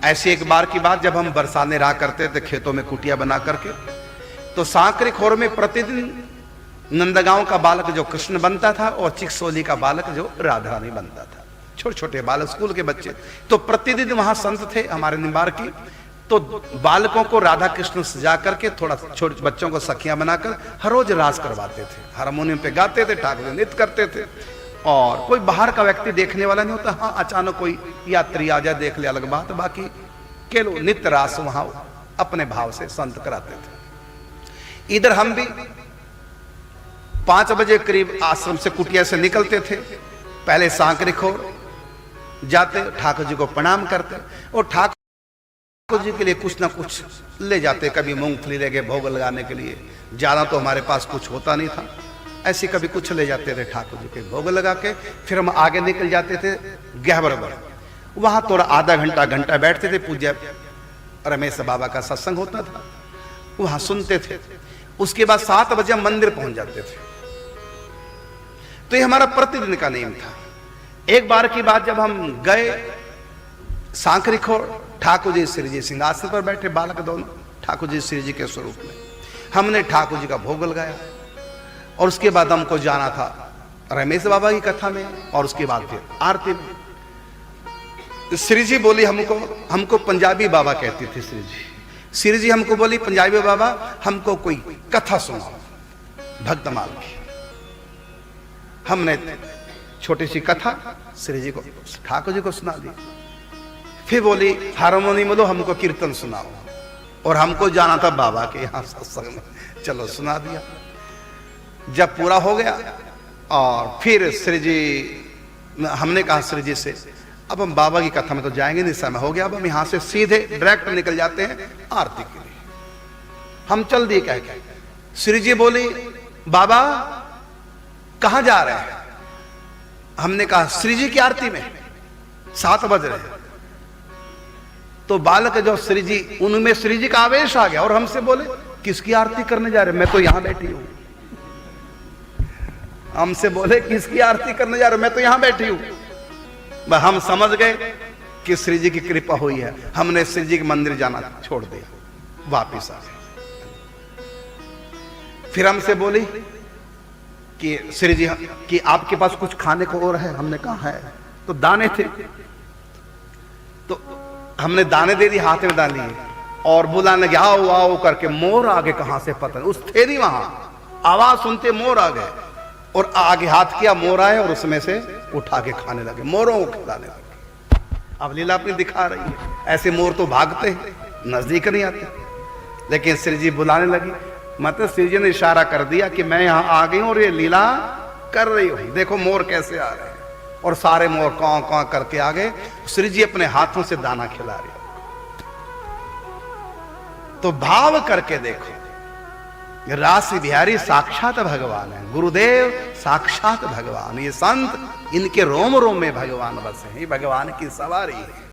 ऐसी एक बार की बात, जब हम बरसाने रहा करते थे खेतों में कुटिया बना करके, तो सांकरी खोर में प्रतिदिन नंदगांव का बालक जो कृष्ण बनता था और चिकसोली का बालक जो राधा रानी बनता था, छोटे छोटे बालक स्कूल के बच्चे। तो प्रतिदिन वहां संत थे हमारे निम्बार की, तो बालकों को राधा कृष्ण सजा करके थोड़ा छोटे बच्चों को सखियां बनाकर हर रोज रास करवाते थे, हारमोनियम पे गाते थे, ठाकुर नृत्य करते थे। और कोई बाहर का व्यक्ति देखने वाला नहीं होता, हाँ अचानक कोई यात्री आ जाए देख ले अलग बात, बाकी केवल नित्य रास वहां अपने भाव से संत कराते थे। इधर हम भी 5 बजे करीब आश्रम से कुटिया से निकलते थे, पहले सांकरी खोर जाते, ठाकुर जी को प्रणाम करते और ठाकुर जी के लिए कुछ ना कुछ ले जाते, कभी मूंगफली ले गए भोग लगाने के लिए, ज्यादा तो हमारे पास कुछ होता नहीं था, ऐसे कभी कुछ ले जाते थे ठाकुर जी के भोग लगा के। फिर हम आगे निकल जाते थे गहबरबर, वहां थोड़ा आधा घंटा बैठते थे, पूज्य रमेश बाबा का सत्संग होता था, वहां सुनते थे। उसके बाद 7 बजे हम मंदिर पहुंच जाते थे। तो ये हमारा प्रतिदिन का नियम था। एक बार की बात, जब हम गए सांकरी खोर, ठाकुर जी श्री जी सिंहासन पर बैठे, बालक दोनों, ठाकुर जी श्री जी के स्वरूप में, हमने ठाकुर जी का भोग लगाया और उसके बाद हमको जाना था रमेश बाबा की कथा में और उसके बाद फिर आरती में। श्री जी बोली हमको पंजाबी बाबा कहती थी श्री जी हमको बोली, पंजाबी बाबा हमको कोई कथा सुनाओ भक्तमाल की। हमने छोटी सी कथा श्री जी को, ठाकुर जी को सुना दी। फिर बोली हारमोनियम में लो, हमको कीर्तन सुनाओ, और हमको जाना था बाबा के यहाँ सत्संग में, चलो सुना दिया। जब पूरा हो गया और फिर श्री जी, हमने कहा श्री जी से, अब हम बाबा की कथा में तो जाएंगे नहीं, समय हो गया, अब हम यहां से सीधे डायरेक्ट निकल जाते हैं आरती के लिए। हम चल दिए कह के। श्री जी बोली बाबा कहां जा रहे हैं? हमने कहा श्री जी की आरती में, 7 बज रहे हैं। तो बालक जो श्री जी, उनमें श्री जी का आवेश आ गया और हमसे बोले किसकी आरती करने जा रहे? मैं तो यहां बैठी हूं। हमसे बोले किसकी आरती करने जा रहे? मैं तो यहां बैठी हूं। हम समझ गए कि श्री जी की कृपा हुई है। हमने श्री जी के मंदिर जाना छोड़ दिया, वापिस आ गए। फिर हमसे बोली कि श्री जी कि आपके पास कुछ खाने को और है? हमने कहा है। तो दाने थे, तो हमने दाने दे दी, हाथ में डाली और बुलाने लगे आओ आओ करके। मोर आगे कहां से पता नहीं, उस थे नहीं वहां, आवाज सुनते मोर आ गए और आगे हाथ किया, मोर आए और उसमें से उठा के खाने लगे, मोरों को खिलाने लगे। अब लीला अपनी दिखा रही है, ऐसे मोर तो भागते हैं, नजदीक नहीं आते, लेकिन श्री जी बुलाने लगी। मतलब श्री जी ने इशारा कर दिया कि मैं यहां आ गई हूं और ये लीला कर रही हूं, देखो मोर कैसे आ रहे हैं। और सारे मोर कौं कौं करके आ गए। श्री जी अपने हाथों से दाना खिला रही। तो भाव करके देखो, राशि बिहारी साक्षात भगवान है, गुरुदेव साक्षात भगवान, ये संत इनके रोम रोम में भगवान बसे हैं, भगवान की सवारी है।